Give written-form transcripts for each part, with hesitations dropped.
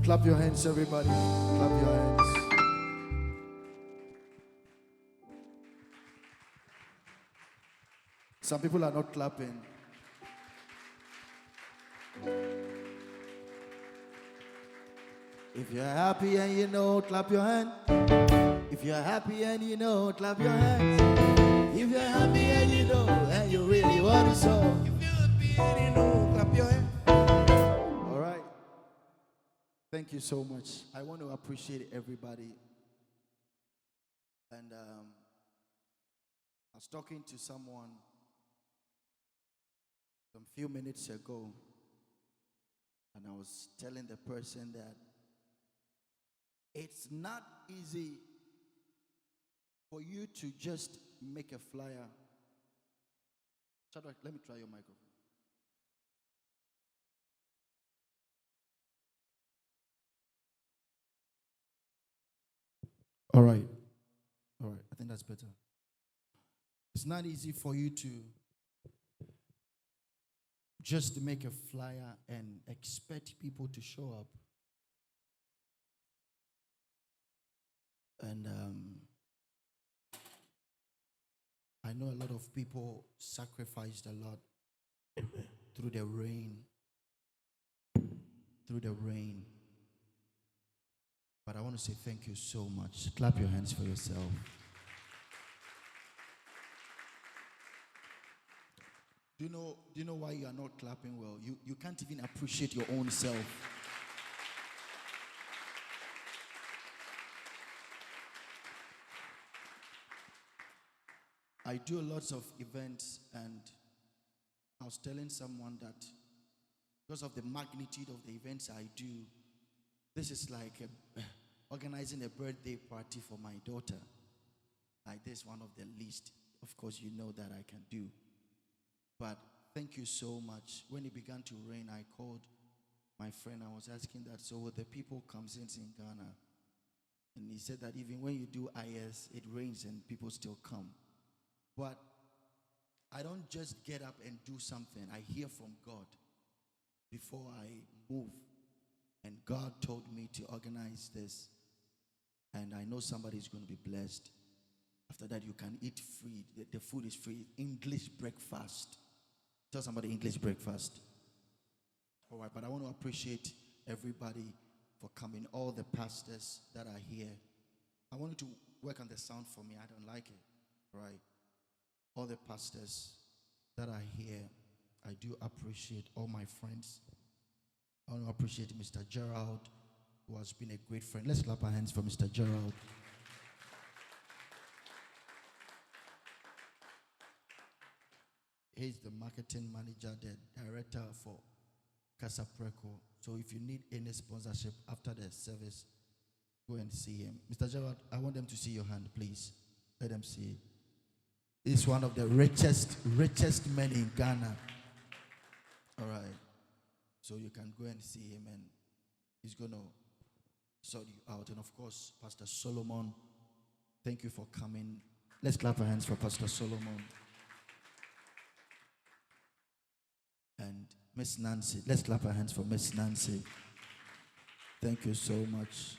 Clap your hands, everybody. Clap your hands. Some people are not clapping. If you're happy and you know, clap your hands. If you're happy and you know, clap your hands. If you're happy and you know, and you really want it so. If you're happy and you know, clap your hands. All right. Thank you so much. I want to appreciate everybody. And I was talking to someone some few minutes ago, and I was telling the person that it's not easy for you to just make a flyer. Shadrach, let me try your microphone. All right. All right. I think that's better. It's not easy for you to just make a flyer and expect people to show up. And I know a lot of people sacrificed a lot through the rain. Through the rain. But I want to say thank you so much. Clap your hands for yourself. Do you know why you are not clapping well? You can't even appreciate your own self. I do lots of events, and I was telling someone that because of the magnitude of the events I do, this is like organizing a birthday party for my daughter. Like this, one of the least, of course, you know that I can do. But thank you so much. When it began to rain, I called my friend. I was asking that, so the people come since in Ghana? And he said that even when you do IS, it rains and people still come. But I don't just get up and do something. I hear from God before I move. And God told me to organize this. And I know somebody is going to be blessed. After that, you can eat free. The food is free. English breakfast. Tell somebody English breakfast. All right, but I want to appreciate everybody for coming. All the pastors that are here. I want you to work on the sound for me. I don't like it. All right. All the pastors that are here, I do appreciate all my friends. I want to appreciate Mr. Gerald, who has been a great friend. Let's clap our hands for Mr. Gerald. He's the marketing manager, the director for Cashapp. So if you need any sponsorship after the service, go and see him. Mr. Gerald, I want them to see your hand, please. Let them see it. He's one of the richest men in Ghana. All right. So you can go and see him, and he's going to sort you out. And of course, Pastor Solomon, thank you for coming. Let's clap our hands for Pastor Solomon. And Miss Nancy. Let's clap our hands for Miss Nancy. Thank you so much.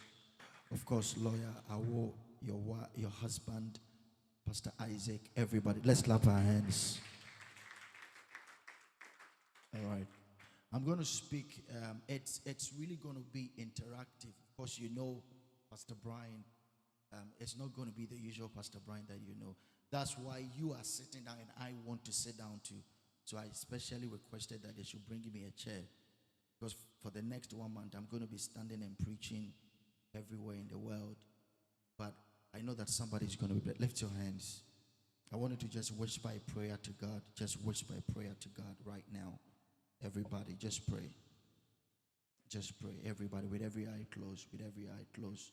Of course, Lawyer Awo, your husband, Pastor Isaac, everybody. Let's clap our hands. All right. I'm going to speak. It's really going to be interactive. Of course, you know Pastor Brian. It's not going to be the usual Pastor Brian that you know. That's why you are sitting down and I want to sit down too. So I especially requested that they should bring me a chair. Because for the next 1 month, I'm going to be standing and preaching everywhere in the world. But I know that somebody's going to be. Lift your hands. I want you to just whisper a prayer to God. Just whisper a prayer to God right now. Everybody, just pray. Just pray. Everybody, with every eye closed. With every eye closed.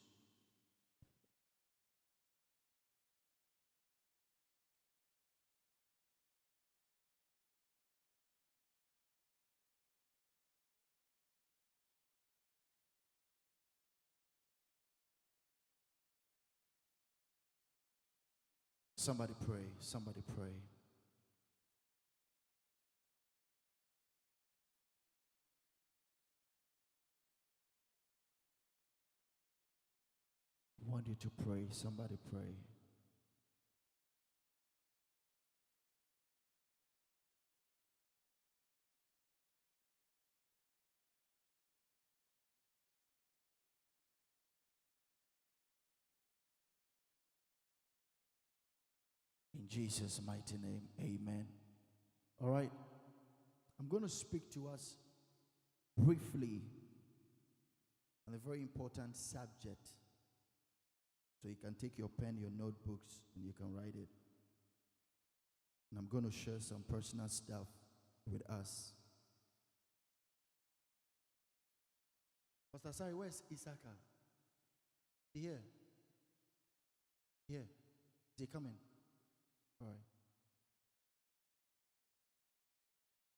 Somebody pray. Somebody pray. want you to pray. Somebody pray. In Jesus' mighty name, amen. All right. I'm going to speak to us briefly on a very important subject. So you can take your pen, your notebooks, and you can write it. And I'm going to share some personal stuff with us. Pastor Sari, where's Isaka? Here. Here. Is he coming? All right.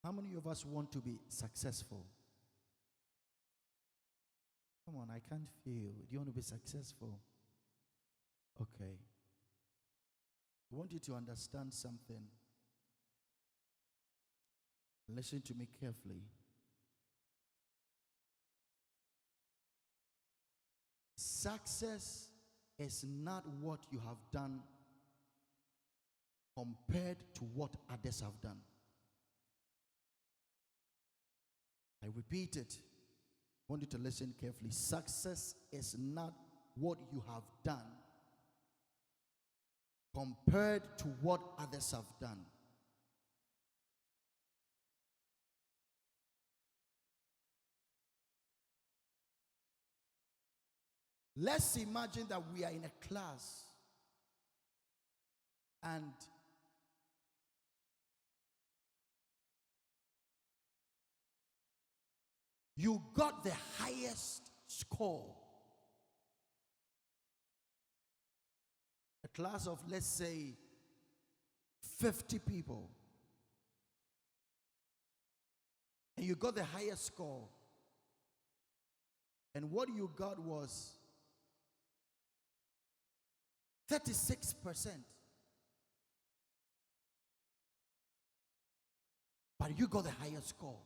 How many of us want to be successful? Come on, I can't feel. Do you want to be successful? Okay. I want you to understand something. Listen to me carefully. Success is not what you have done compared to what others have done. I repeat it. I want you to listen carefully. Success is not what you have done compared to what others have done. Let's imagine that we are in a class and you got the highest score. A class of, let's say, 50 people. And you got the highest score. And what you got was 36%. But you got the highest score.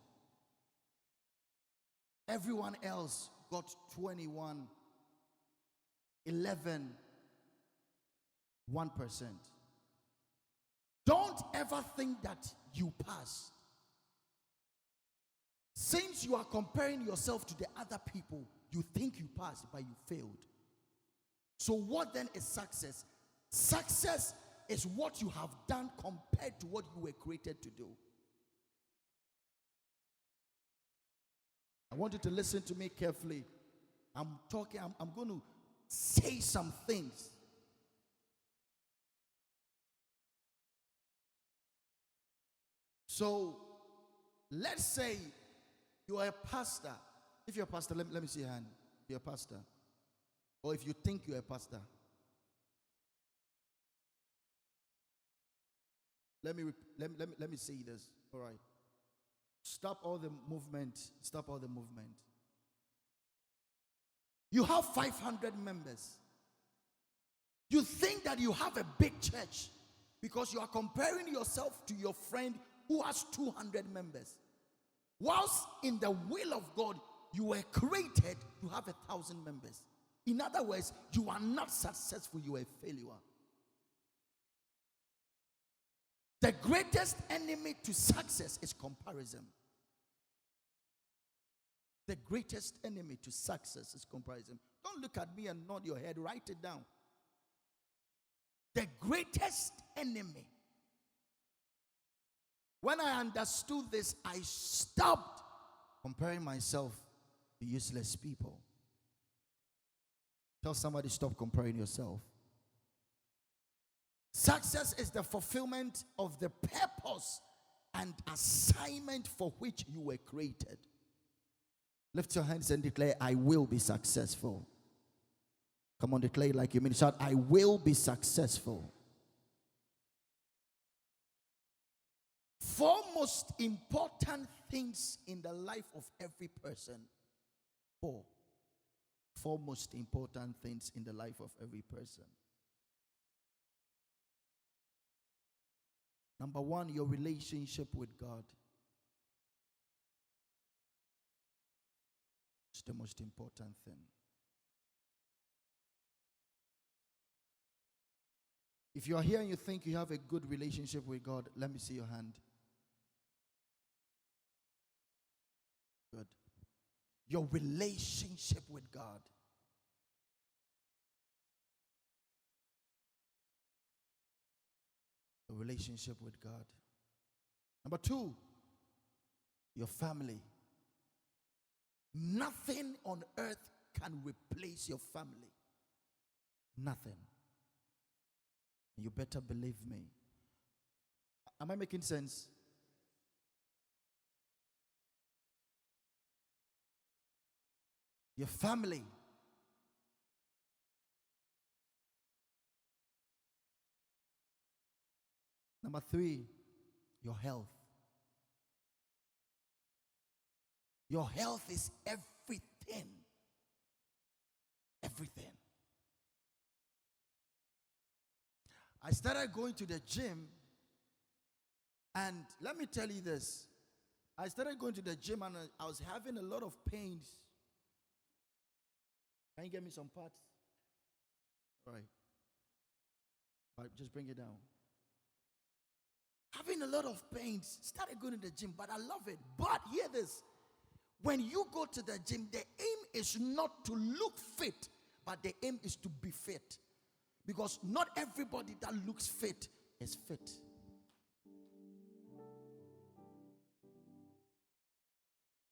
Everyone else got 21, 11, 1%. Don't ever think that you passed. Since you are comparing yourself to the other people, you think you passed, but you failed. So what then is success? Success is what you have done compared to what you were created to do. I want you to listen to me carefully. I'm going to say some things. So, let's say you are a pastor. If you're a pastor, let me see your hand. If you're a pastor. Or if you think you're a pastor. Let me say this. All right. Stop all the movement. Stop all the movement. You have 500 members. You think that you have a big church because you are comparing yourself to your friend who has 200 members. Whilst in the will of God, you were created to have 1,000 members. In other words, you are not successful, you are a failure. The greatest enemy to success is comparison. The greatest enemy to success is comparison. Don't look at me and nod your head, write it down. The greatest enemy. When I understood this, I stopped comparing myself to useless people. Tell somebody, stop comparing yourself. Success is the fulfillment of the purpose and assignment for which you were created. Lift your hands and declare, I will be successful. Come on, declare it like you mean. Shout, I will be successful. Four most important things in the life of every person. Four most important things in the life of every person. Number one, your relationship with God. It's the most important thing. If you are here and you think you have a good relationship with God, let me see your hand. Good. Your relationship with God. Your relationship with God. Number 2, your family. Nothing on earth can replace your family. Nothing. You better believe me. Am I making sense? Your family. Number 3, your health. Your health is everything. Everything. I started going to the gym, and let me tell you this. I started going to the gym and I was having a lot of pains. Can you get me some parts? All right. All right, just bring it down. Having a lot of pains. Started going to the gym, but I love it. But hear this. When you go to the gym, the aim is not to look fit, but the aim is to be fit. Because not everybody that looks fit is fit.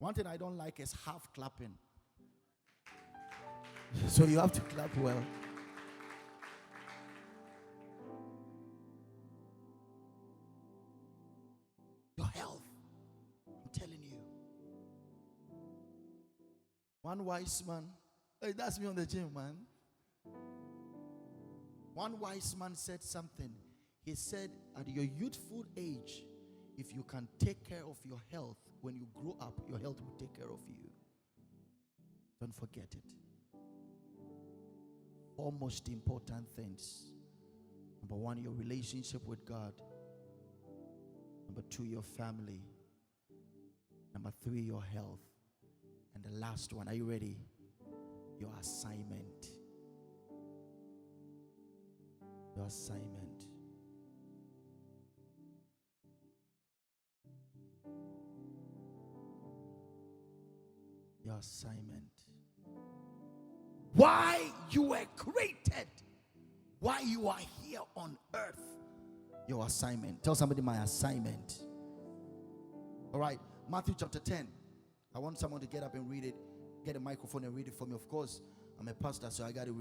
One thing I don't like is half clapping. So you have to clap well. Your health, I'm telling you. One wise man, hey, that's me on the gym, man. One wise man said something. He said, at your youthful age, if you can take care of your health, when you grow up, your health will take care of you. Don't forget it. 4 most important things. Number 1, your relationship with God. Number 2, your family. Number 3, your health. And the last one, are you ready? Your assignment. Your assignment. Your assignment. Why you were created. Why you are here on earth. Your assignment. Tell somebody, my assignment. All right. Matthew chapter 10. I want someone to get up and read it. Get a microphone and read it for me. Of course, I'm a pastor, so I got to read.